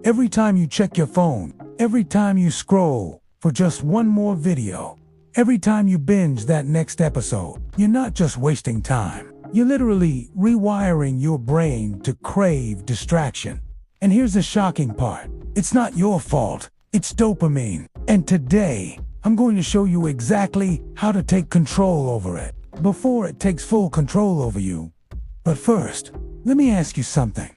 Every time you check your phone, every time you scroll for just one more video, every time you binge that next episode, you're not just wasting time. You're literally rewiring your brain to crave distraction. And here's the shocking part. It's not your fault. It's dopamine. And today, I'm going to show you exactly how to take control over it before it takes full control over you. But first, let me ask you something.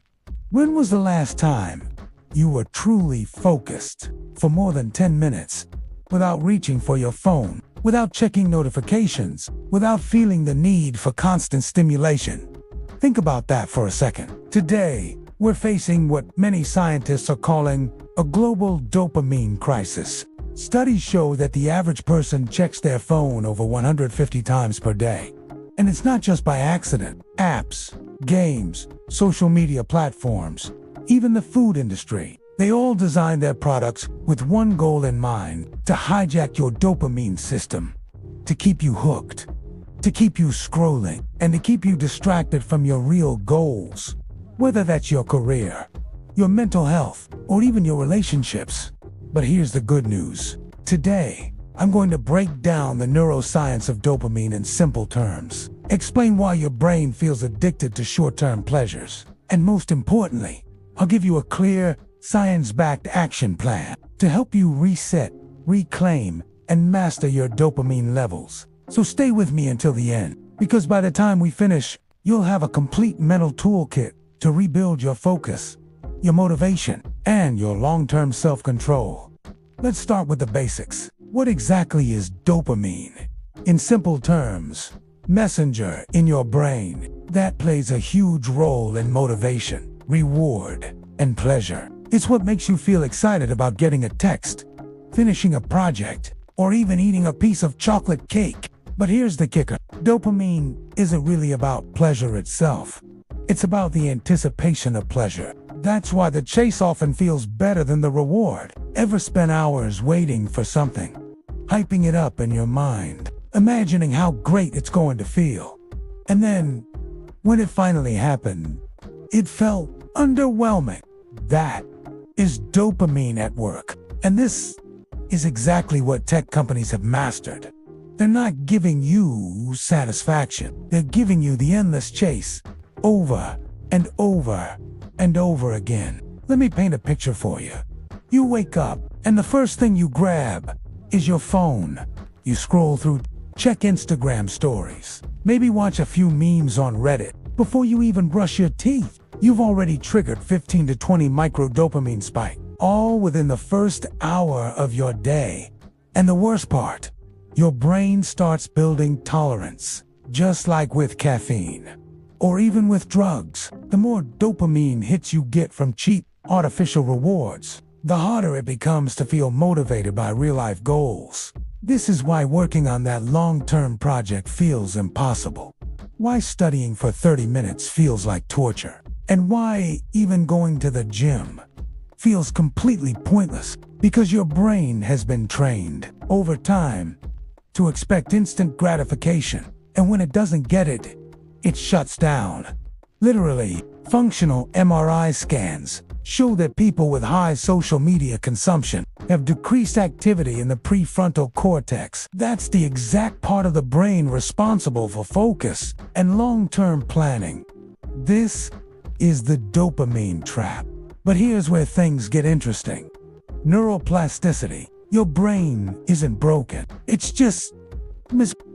When was the last time you were truly focused for more than 10 minutes without reaching for your phone, without checking notifications, without feeling the need for constant stimulation? Think about that for a second. Today, we're facing what many scientists are calling a global dopamine crisis. Studies show that the average person checks their phone over 150 times per day. And it's not just by accident. Apps, games, social media platforms, even the food industry, they all design their products with one goal in mind: to hijack your dopamine system, to keep you hooked, to keep you scrolling, and to keep you distracted from your real goals. Whether that's your career, your mental health, or even your relationships. But here's the good news. Today, I'm going to break down the neuroscience of dopamine in simple terms, explain why your brain feels addicted to short-term pleasures, and most importantly, I'll give you a clear, science-backed action plan to help you reset, reclaim, and master your dopamine levels. So stay with me until the end, because by the time we finish, you'll have a complete mental toolkit to rebuild your focus, your motivation, and your long-term self-control. Let's start with the basics. What exactly is dopamine? In simple terms, messenger in your brain that plays a huge role in motivation, reward, and pleasure. It's what makes you feel excited about getting a text, finishing a project, or even eating a piece of chocolate cake. But here's the kicker. Dopamine isn't really about pleasure itself. It's about the anticipation of pleasure. That's why the chase often feels better than the reward. Ever spent hours waiting for something, hyping it up in your mind, imagining how great it's going to feel? And then, when it finally happened, it felt underwhelming. That is dopamine at work. And this is exactly what tech companies have mastered. They're not giving you satisfaction. They're giving you the endless chase, over and over and over again. Let me paint a picture for you. You wake up, and the first thing you grab is your phone. You scroll through, check Instagram stories, maybe watch a few memes on Reddit. Before you even brush your teeth, you've already triggered 15 to 20 microdopamine spike, all within the first hour of your day. And the worst part, your brain starts building tolerance, just like with caffeine. Or even with drugs. The more dopamine hits you get from cheap, artificial rewards, the harder it becomes to feel motivated by real-life goals. This is why working on that long-term project feels impossible. Why studying for 30 minutes feels like torture. And why even going to the gym feels completely pointless. Because your brain has been trained, over time, to expect instant gratification. And when it doesn't get it, it shuts down. Literally, functional MRI scans show that people with high social media consumption have decreased activity in the prefrontal cortex. That's the exact part of the brain responsible for focus and long-term planning. This is the dopamine trap. But here's where things get interesting. Neuroplasticity. Your brain isn't broken. It's just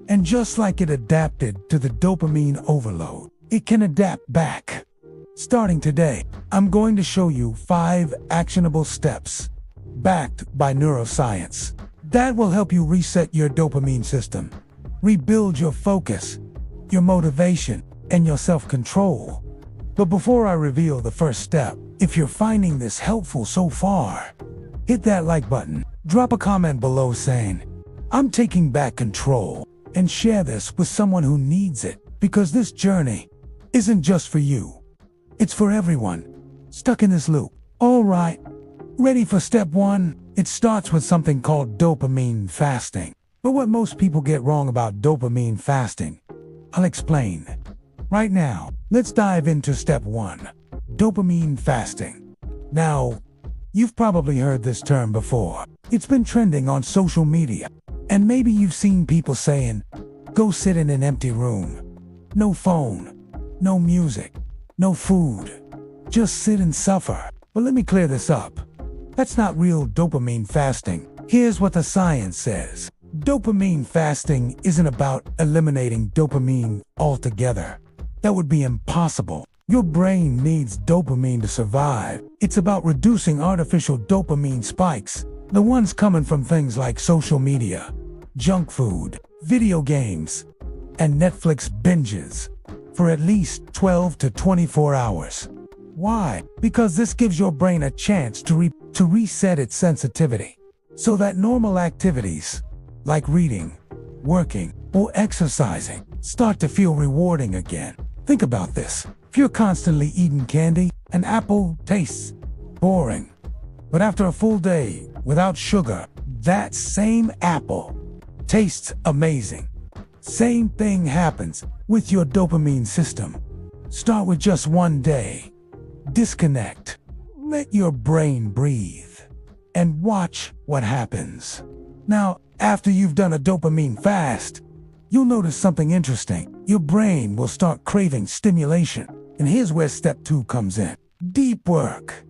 and just like it adapted to the dopamine overload, it can adapt back. Starting today, I'm going to show you 5 actionable steps backed by neuroscience that will help you reset your dopamine system, rebuild your focus, your motivation, and your self-control. But before I reveal the first step, if you're finding this helpful so far, hit that like button, drop a comment below saying, "I'm taking back control," and share this with someone who needs it, because this journey isn't just for you. It's for everyone stuck in this loop. All right, ready for step 1? It starts with something called dopamine fasting. But what most people get wrong about dopamine fasting, I'll explain. Right now, let's dive into step 1, dopamine fasting. Now, You've probably heard this term before. It's been trending on social media. And maybe you've seen people saying, go sit in an empty room. No phone, no music, no food. Just sit and suffer. But let me clear this up. That's not real dopamine fasting. Here's what the science says. Dopamine fasting isn't about eliminating dopamine altogether. That would be impossible. Your brain needs dopamine to survive. It's about reducing artificial dopamine spikes, the ones coming from things like social media, junk food, video games, and Netflix binges, for at least 12 to 24 hours. Why? Because this gives your brain a chance to reset its sensitivity, so that normal activities, like reading, working, or exercising, start to feel rewarding again. Think about this. If you're constantly eating candy, an apple tastes boring. But after a full day without sugar, that same apple tastes amazing. Same thing happens with your dopamine system. Start with just one day. Disconnect. Let your brain breathe. And watch what happens. Now, after you've done a dopamine fast, you'll notice something interesting. Your brain will start craving stimulation. And here's where step 2 comes in. Deep work.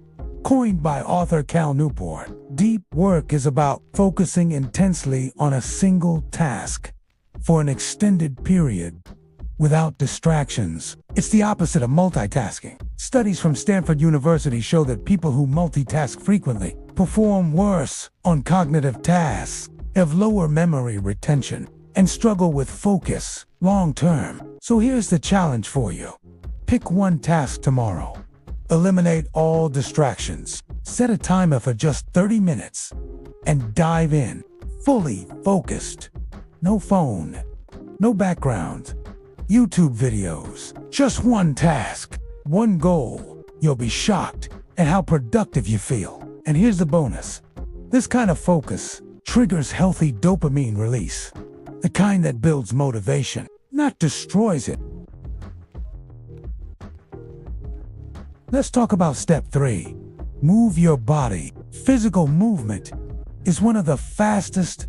Coined by author Cal Newport, deep work is about focusing intensely on a single task for an extended period without distractions. It's the opposite of multitasking. Studies from Stanford University show that people who multitask frequently perform worse on cognitive tasks, have lower memory retention, and struggle with focus long term. So here's the challenge for you. Pick one task tomorrow. Eliminate all distractions. Set a timer for just 30 minutes and dive in, fully focused. No phone, no background, YouTube videos. Just one task, one goal. You'll be shocked at how productive you feel. And here's the bonus. This kind of focus triggers healthy dopamine release, the kind that builds motivation, not destroys it. Let's talk about step 3. Move your body. Physical movement is one of the fastest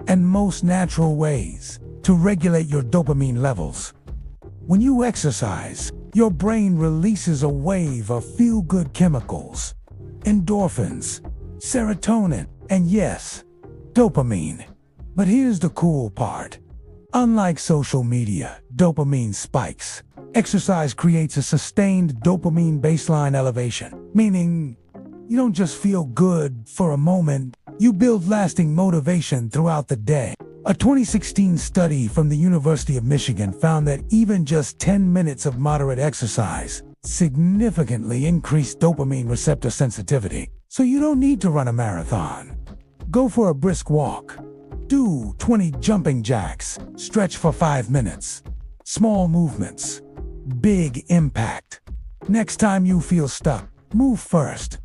and most natural ways to regulate your dopamine levels. When you exercise, your brain releases a wave of feel-good chemicals, endorphins, serotonin, and yes, dopamine. But here's the cool part. Unlike social media, dopamine spikes. Exercise creates a sustained dopamine baseline elevation, meaning you don't just feel good for a moment, you build lasting motivation throughout the day. A 2016 study from the University of Michigan found that even just 10 minutes of moderate exercise significantly increased dopamine receptor sensitivity. So you don't need to run a marathon. Go for a brisk walk. Do 20 jumping jacks. Stretch for 5 minutes. Small movements. Big impact. Next time you feel stuck, move first.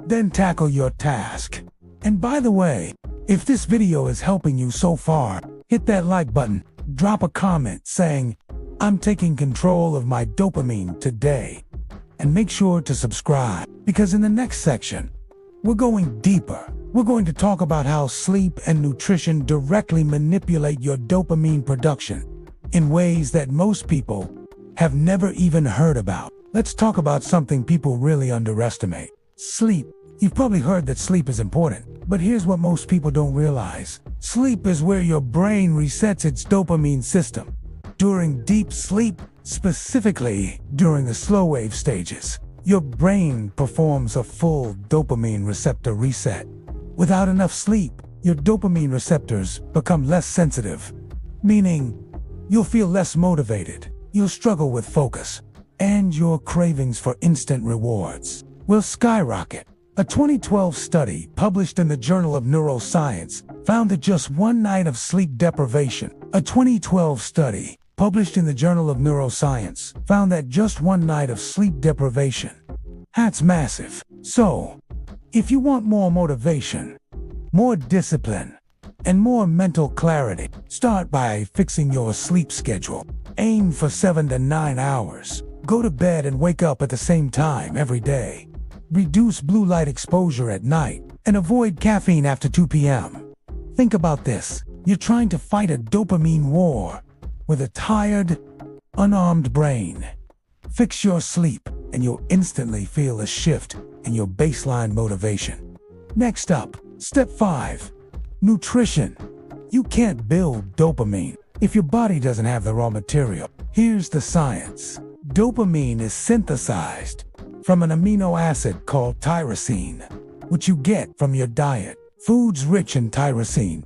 Then tackle your task. And by the way, if this video is helping you so far, hit that like button, drop a comment saying, I'm taking control of my dopamine today. And make sure to subscribe, because in the next section, we're going deeper. We're going to talk about how sleep and nutrition directly manipulate your dopamine production in ways that most people have never even heard about. Let's talk about something people really underestimate. Sleep. You've probably heard that sleep is important, but here's what most people don't realize. Sleep is where your brain resets its dopamine system. During deep sleep, specifically during the slow wave stages, your brain performs a full dopamine receptor reset. Without enough sleep, your dopamine receptors become less sensitive, meaning you'll feel less motivated, you'll struggle with focus, and your cravings for instant rewards will skyrocket. A 2012 study published in the Journal of Neuroscience found that just one night of sleep deprivation. A 2012 study published in the Journal of Neuroscience found that just one night of sleep deprivation. That's massive. So, if you want more motivation, more discipline, and more mental clarity, start by fixing your sleep schedule. Aim for 7 to 9 hours. Go to bed and wake up at the same time every day. reduce blue light exposure at night, and avoid caffeine after 2 p.m. Think about this. You're trying to fight a dopamine war with a tired, unarmed brain. Fix your sleep, and you'll instantly feel a shift in your baseline motivation. Next up, step 5. Nutrition. You can't build dopamine if your body doesn't have the raw material. Here's the science. Dopamine is synthesized from an amino acid called tyrosine, which you get from your diet. Foods rich in tyrosine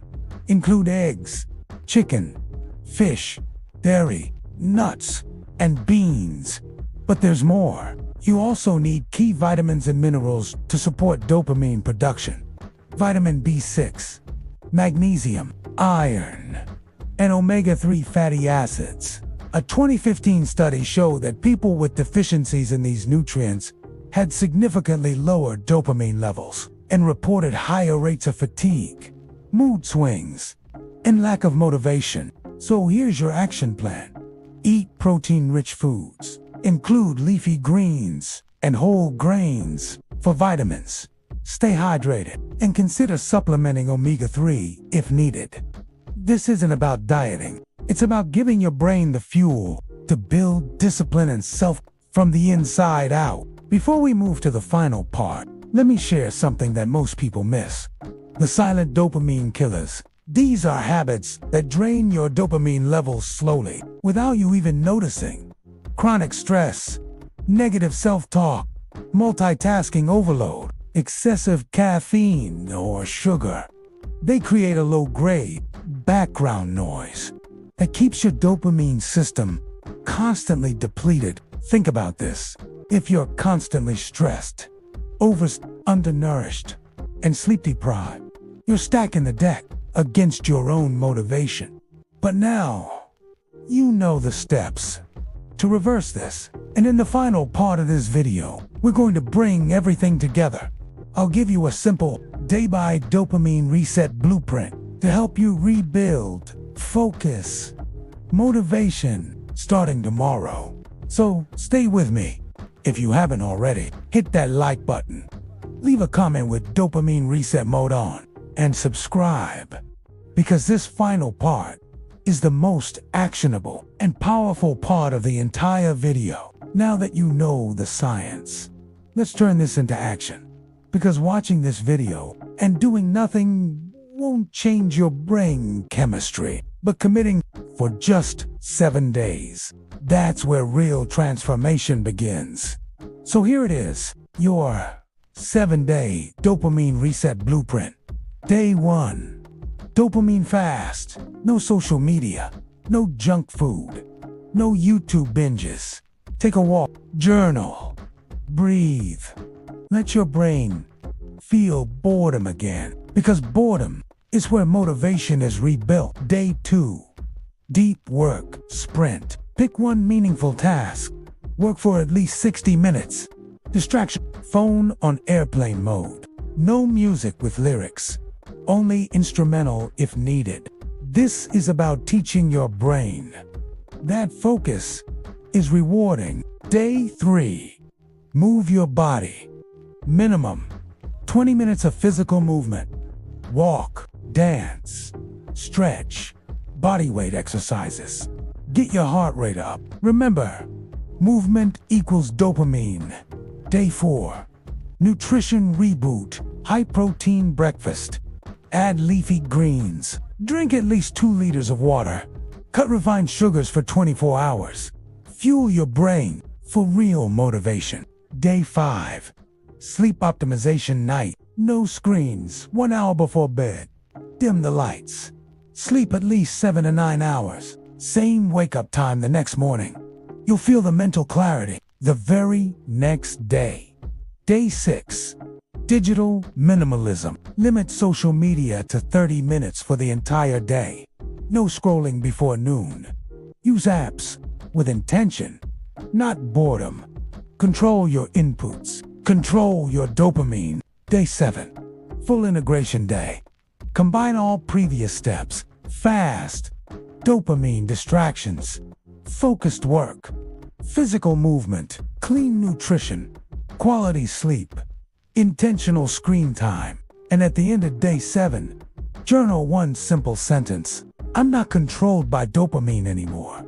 include eggs, chicken, fish, dairy, nuts, and beans. But there's more. You also need key vitamins and minerals to support dopamine production. Vitamin B6, magnesium, iron, and omega-3 fatty acids. A 2015 study showed that people with deficiencies in these nutrients had significantly lower dopamine levels and reported higher rates of fatigue, mood swings, and lack of motivation. So here's your action plan. Eat protein-rich foods. Include leafy greens and whole grains for vitamins. Stay hydrated and consider supplementing omega-3 if needed. This isn't about dieting. It's about giving your brain the fuel to build discipline and self from the inside out. Before we move to the final part, let me share something that most people miss. The silent dopamine killers. These are habits that drain your dopamine levels slowly without you even noticing. Chronic stress, negative self-talk, multitasking overload, excessive caffeine or sugar. They create a low-grade background noise that keeps your dopamine system constantly depleted. Think about this. If you're constantly stressed, undernourished, and sleep-deprived, you're stacking the deck against your own motivation. But now, you know the steps to reverse this. And in the final part of this video, we're going to bring everything together. I'll give you a simple day-by dopamine reset blueprint to help you rebuild focus, motivation, starting tomorrow. So stay with me. If you haven't already, hit that like button, leave a comment with dopamine reset mode on, and subscribe, because this final part is the most actionable and powerful part of the entire video. Now that you know the science, let's turn this into action. Because watching this video and doing nothing won't change your brain chemistry, but committing for just 7 days, that's where real transformation begins. So here it is, your 7-day dopamine reset blueprint. Day 1. Dopamine fast. No social media. No junk food. No YouTube binges. Take a walk. Journal. Breathe. Let your brain feel boredom again, because boredom is where motivation is rebuilt. Day 2. Deep work. Sprint. Pick one meaningful task. Work for at least 60 minutes. Distraction. Phone on airplane mode. No music with lyrics. Only instrumental if needed. This is about teaching your brain that focus is rewarding. Day 3. Move your body. Minimum 20 minutes of physical movement. Walk, dance, stretch, body weight exercises. Get your heart rate up. Remember, movement equals dopamine. Day 4. Nutrition reboot. High protein breakfast. Add leafy greens. Drink at least 2 liters of water. Cut refined sugars for 24 hours. Fuel your brain for real motivation. Day 5. Sleep optimization night. No screens. 1 hour before bed. Dim the lights. Sleep at least 7 to 9 hours. Same wake-up time the next morning. You'll feel the mental clarity the very next day. Day 6. Digital minimalism. Limit social media to 30 minutes for the entire day. No scrolling before noon. Use apps with intention, not boredom. Control your inputs. Control your dopamine. Day 7. Full integration day. Combine all previous steps. Fast, dopamine distractions, focused work, physical movement, clean nutrition, quality sleep, intentional screen time. And at the end of day 7, journal one simple sentence. I'm not controlled by dopamine anymore.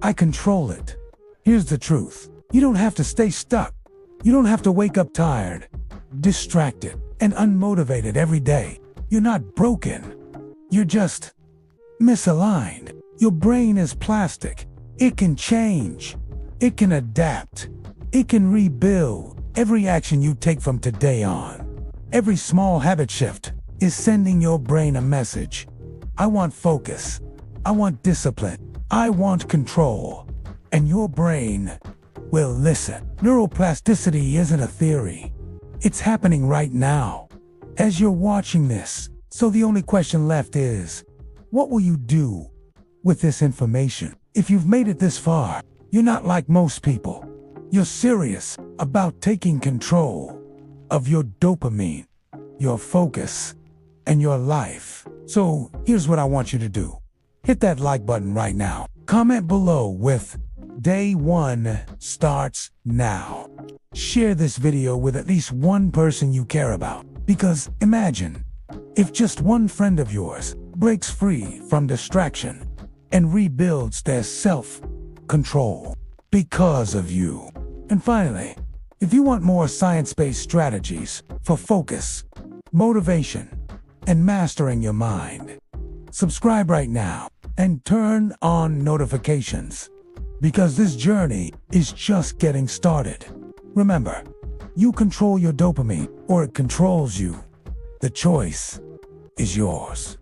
I control it. Here's the truth. You don't have to stay stuck. You don't have to wake up tired, distracted, and unmotivated every day. You're not broken. You're just misaligned. Your brain is plastic. It can change. It can adapt. It can rebuild. Every action you take from today on, every small habit shift, is sending your brain a message. I want focus. I want discipline. I want control. And your brain will listen. Neuroplasticity isn't a theory. It's happening right now, as you're watching this. So the only question left is, what will you do with this information? If you've made it this far, you're not like most people. You're serious about taking control of your dopamine, your focus, and your life. So here's what I want you to do. Hit that like button right now. Comment below with Day 1 starts now. Share this video with at least one person you care about. Because imagine if just one friend of yours breaks free from distraction and rebuilds their self-control because of you. And finally, if you want more science-based strategies for focus, motivation, and mastering your mind, subscribe right now and turn on notifications, because this journey is just getting started. Remember, you control your dopamine or it controls you. The choice is yours.